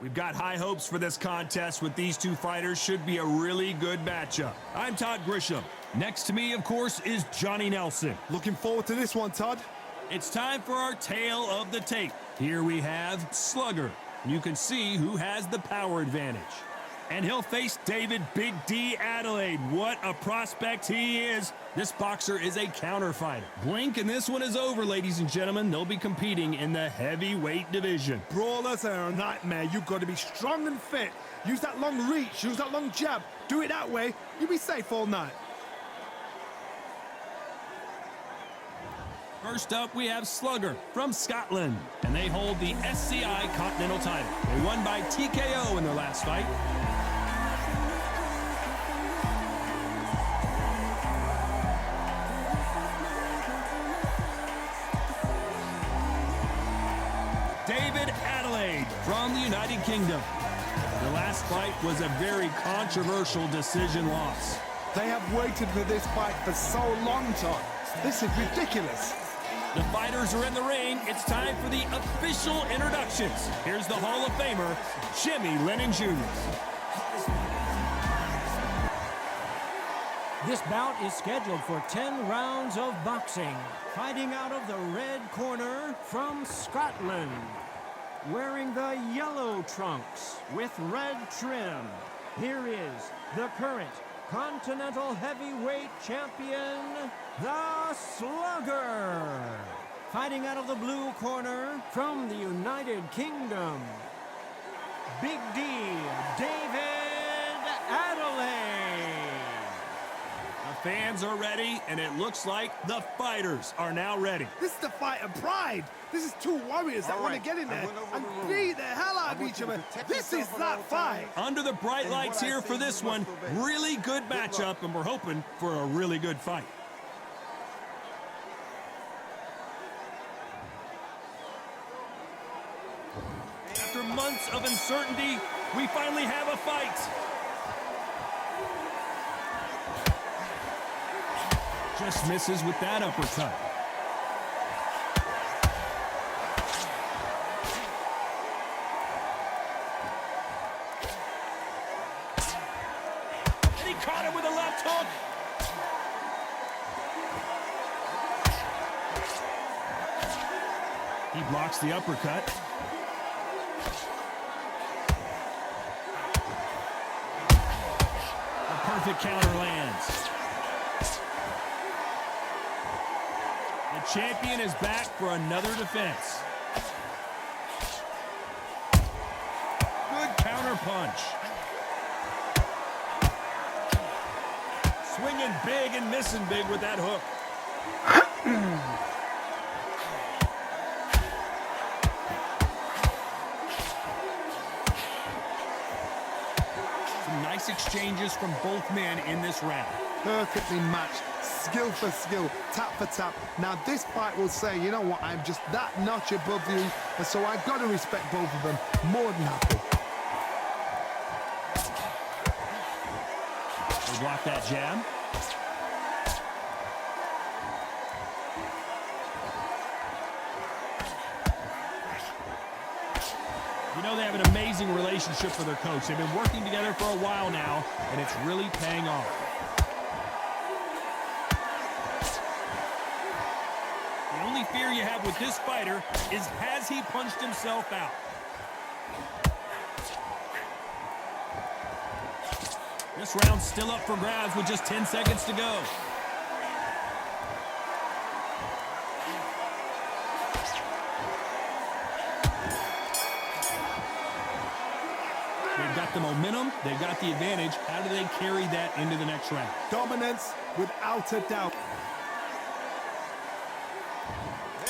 We've got high hopes for this contest with these two fighters. Should be a really good matchup. I'm Todd Grisham. Next to me, of course, is Johnny Nelson. Looking forward to this one, Todd. It's time for our tale of the tape. Here we have Slugger. You can see who has the power advantage. And he'll face David Big D Adelaide. What a prospect he is. This boxer is a counter fighter. Blink and this one is over, ladies and gentlemen. They'll be competing in the heavyweight division. Brawlers are a nightmare. You've got to be strong and fit. Use that long reach, use that long jab. Do it that way, you'll be safe all night. First up, we have Slugger from Scotland, and they hold the SCI Continental title. They won by TKO in their last fight. David Adelaide from the United Kingdom. The last fight was a very controversial decision loss. They have waited for this fight for so long, Todd. This is ridiculous. The fighters are in the ring. It's time for the official introductions. Here's the Hall of Famer, Jimmy Lennon Jr. This bout is scheduled for 10 rounds of boxing. Fighting out of the red corner from Scotland. Wearing the yellow trunks with red trim. Here is the current Continental Heavyweight Champion, the Slugger. Fighting out of the blue corner from the United Kingdom, Big D, David Adelaide. The fans are ready, and it looks like the fighters are now ready. This is the fight of pride. This is two warriors that want to get in there and beat the hell out of each other. This is that fight. Under the bright lights here for this one, really good matchup, and we're hoping for a really good fight. After months of uncertainty, we finally have a fight. Just misses with that uppercut. And he caught him with a left hook. He blocks the uppercut. A perfect counter lands. The champion is back for another defense. Good counter punch. Swinging big and missing big with that hook. Some nice exchanges from both men in this round. Perfectly matched, skill for skill, tap for tap. Now this fight will say, you know what, I'm just that notch above you, and so I've got to respect both of them. More than happy. They block that jab. You know, they have an amazing relationship with their coach. They've been working together for a while now, and it's really paying off. The only fear you have with this fighter is, has he punched himself out? This round's still up for grabs with just 10 seconds to go. They've got the momentum, they've got the advantage. How do they carry that into the next round? Dominance without a doubt.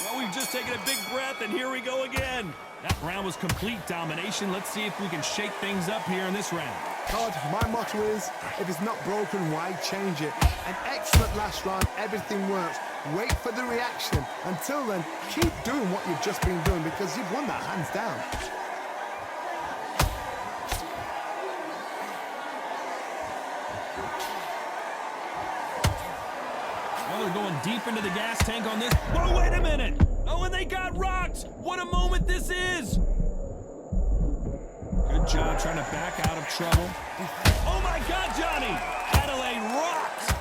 Well, we've just taken a big breath, and here we go again. That round was complete domination. Let's see if we can shake things up here in this round. Todd, my motto is, if it's not broken, why change it? An excellent last round, everything works. Wait for the reaction. Until then, keep doing what you've just been doing because you've won that hands down. Well, they're going deep into the gas tank on this. Whoa, wait a minute. Oh, and they got rocked. What a moment this is. trying to back out of trouble. Oh, my God, Johnny! Adelaide rocks!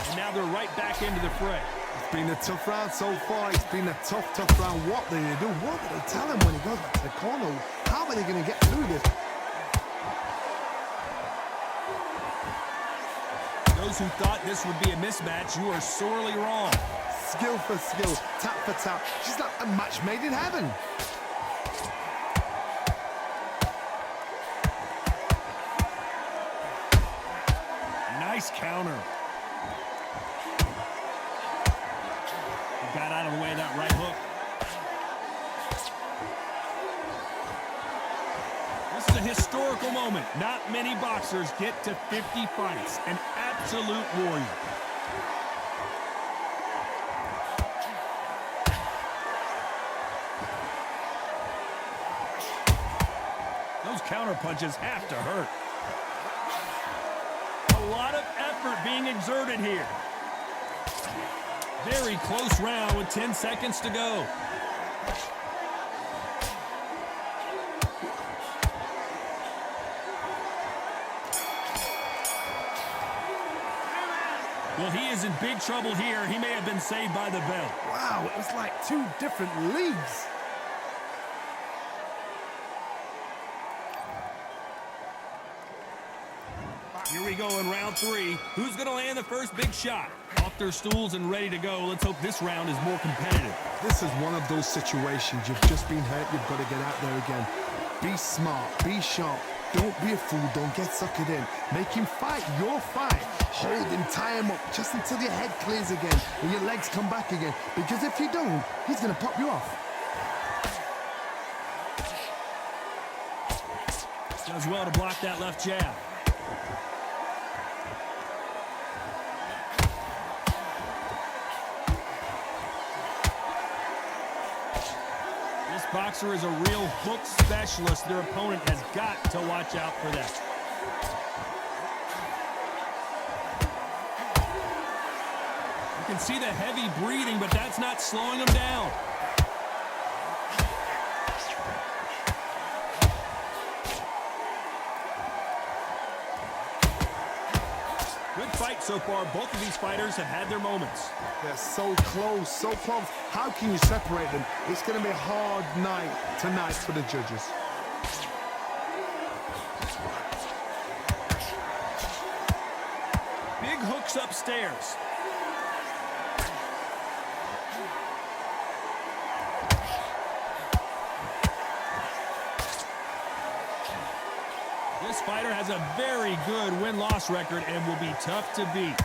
And now they're right back into the fray. It's been a tough round so far. It's been a tough round. What do they do? What do they tell him when he goes back to the corner? How are they going to get through this? Those who thought this would be a mismatch, you are sorely wrong. Skill for skill, tap for tap. She's like a match made in heaven. Nice counter. He got out of the way of that right hook. This is a historical moment. Not many boxers get to 50 fights. An absolute warrior. Those counter punches have to hurt. A lot of effort being exerted here. Very close round with 10 seconds to go. Well, he is in big trouble here. He may have been saved by the bell. Wow, it was like two different leagues. Here we go in round 3. Who's going to land the first big shot? Off their stools and ready to go. Let's hope this round is more competitive. This is one of those situations. You've just been hurt. You've got to get out there again. Be smart. Be sharp. Don't be a fool. Don't get suckered in. Make him fight your fight. Hold him, tie him up just until your head clears again and your legs come back again. Because if you don't, he's going to pop you off. Does well to block that left jab. This boxer is a real hook specialist. Their opponent has got to watch out for that. You can see the heavy breathing, but that's not slowing him down. Good fight so far. Both of these fighters have had their moments. They're so close, so close. How can you separate them? It's going to be a hard night tonight for the judges. Big hooks upstairs. This fighter has a very good win-loss record and will be tough to beat.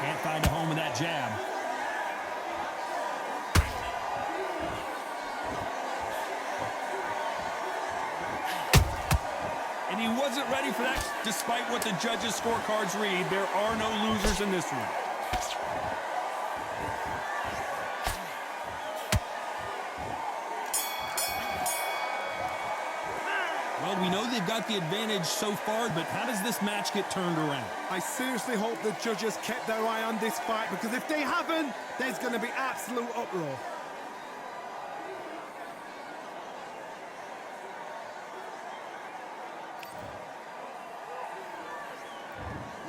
Can't find a home with that jab. And he wasn't ready for that. Despite what the judges' scorecards read, there are no losers in this one. Well, we know they've got the advantage so far, but how does this match get turned around? I seriously hope the judges kept their eye on this fight, because if they haven't, there's going to be absolute uproar.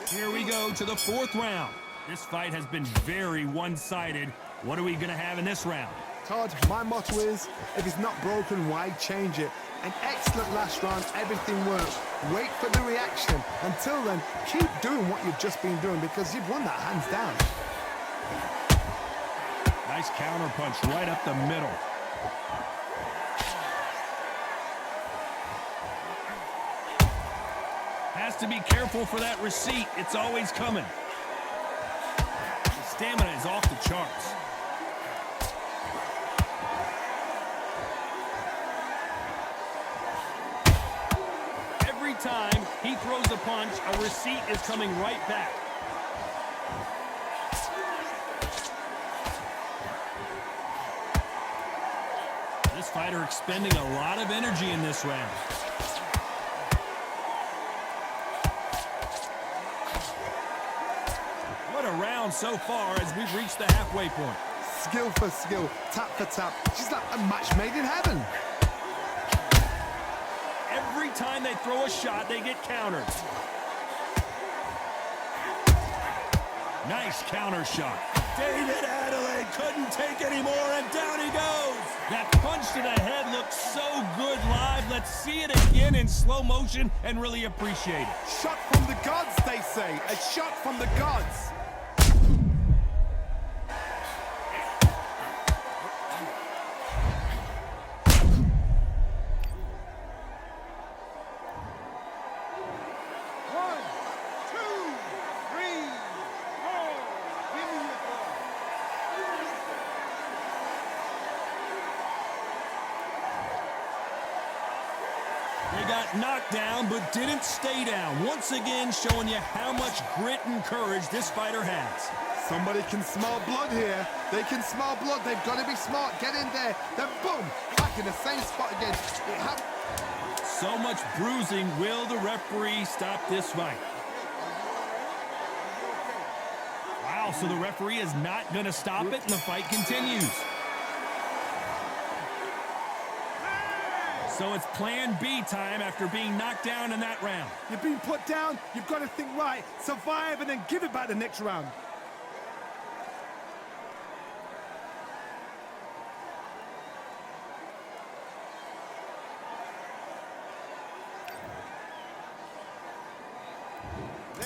Here we go to the 4th round. This fight has been very one-sided. What are we going to have in this round? Todd, my motto is, if it's not broken, why change it? An excellent last round, everything works. Wait for the reaction. Until then, keep doing what you've just been doing, because you've won that hands down. Nice counter punch right up the middle. Has to be careful for that receipt. It's always coming. The stamina is off the charts. Every time he throws a punch, a receipt is coming right back. This fighter expending a lot of energy in this round. round so far as we've reached the halfway point. Skill for skill, tap for tap. She's like a match made in heaven. Every time they throw a shot, they get countered. Nice counter shot. David Adelaide couldn't take any more, and down he goes. That punch to the head looks so good live. Let's see it again in slow motion and really appreciate it. Shot from the gods, they say. A shot from the gods. They got knocked down, but didn't stay down. Once again, showing you how much grit and courage this fighter has. Somebody can smell blood here. They can smell blood. They've got to be smart. Get in there. Then boom, back in the same spot again. So much bruising. Will the referee stop this fight? Wow, so the referee is not going to stop it, and the fight continues. So it's plan B time after being knocked down in that round. You've been put down. You've got to think right. Survive and then give it back the next round.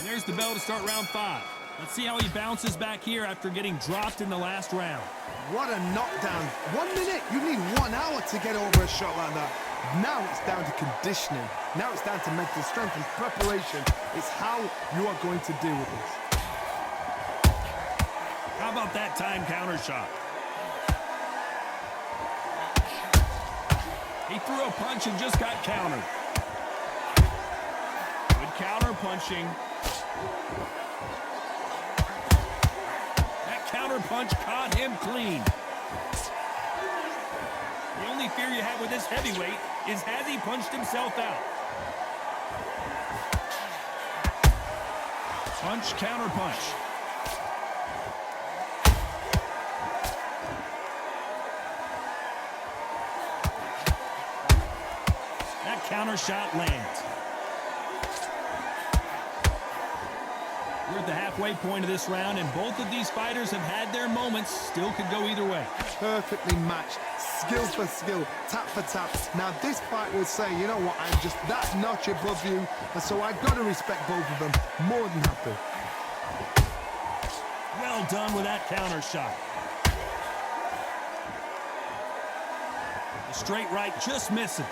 There's the bell to start round 5. Let's see how he bounces back here after getting dropped in the last round. What a knockdown. 1 minute. You need 1 hour to get over a shot like that. Now it's down to conditioning. Now it's down to mental strength and preparation. It's how you are going to deal with this. How about that time counter shot? He threw a punch and just got countered. Good counter punching. That counter punch caught him clean. The only fear you have with this heavyweight is has he punched himself out? Punch, counter punch. That counter shot lands. We're at the halfway point of this round, and both of these fighters have had their moments. Still could go either way. Perfectly matched. Skill for skill, tap for tap. Now this fight will say, you know what, I'm just that notch above you, and so I've got to respect both of them. More than happy. Well done with that counter shot. The straight right just misses.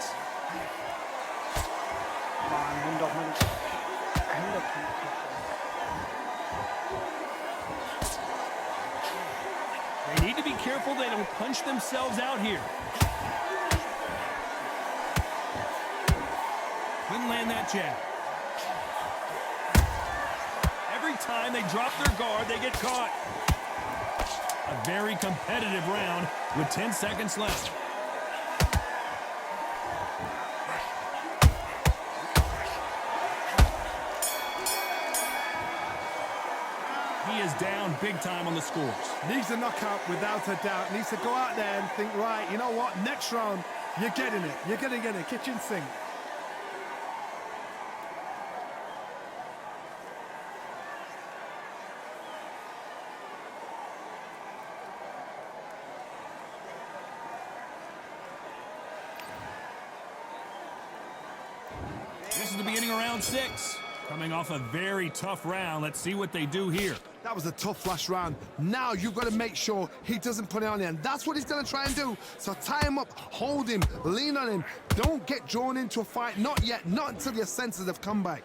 They need to be careful they don't punch themselves out here. Couldn't land that jab. Every time they drop their guard, they get caught. A very competitive round with 10 seconds left. He is down big time on the scores. Needs a knockout without a doubt. Needs to go out there and think, right, you know what, next round, you're getting it. You're going to get it. Kitchen sink. This is the beginning of round 6. Coming off a very tough round. Let's see what they do here. That was a tough last round. Now you've got to make sure he doesn't put it on you, and that's what he's going to try and do. So tie him up, hold him, lean on him. Don't get drawn into a fight. Not yet. Not until your senses have come back.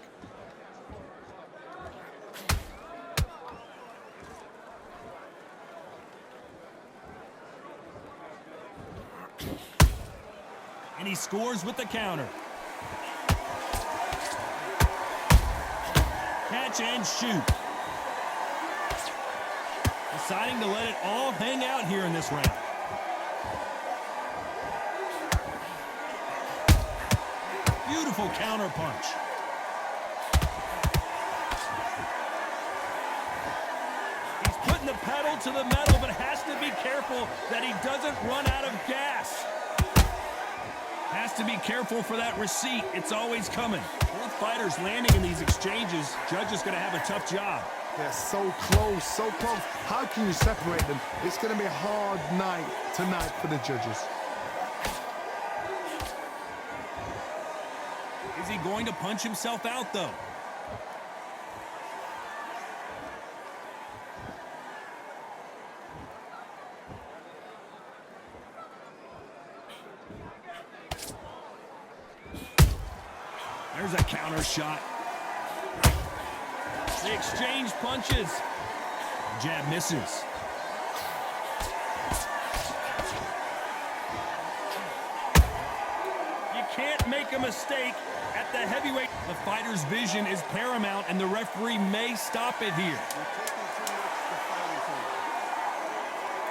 And he scores with the counter. Catch and shoot. Deciding to let it all hang out here in this round. Beautiful counter punch. He's pedal to the metal, but has to be careful that he doesn't run out of gas. Has to be careful for that receipt. It's always coming. Both fighters landing in these exchanges. Judge is going to have a tough job. They're so close, so close. How can you separate them? It's going to be a hard night tonight for the judges. Is he going to punch himself out, though? There's a counter shot. They exchange punches. Jab misses. You can't make a mistake at the heavyweight. The fighter's vision is paramount, and the referee may stop it here.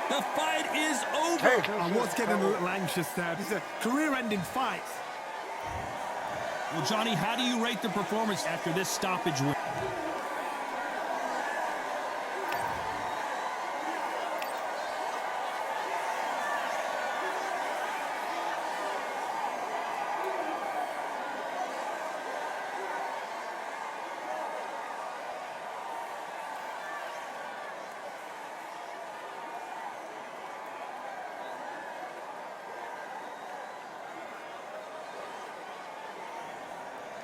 The fight is over. I was getting a little anxious there. It's a career-ending fight. Well, Johnny, how do you rate the performance after this stoppage win?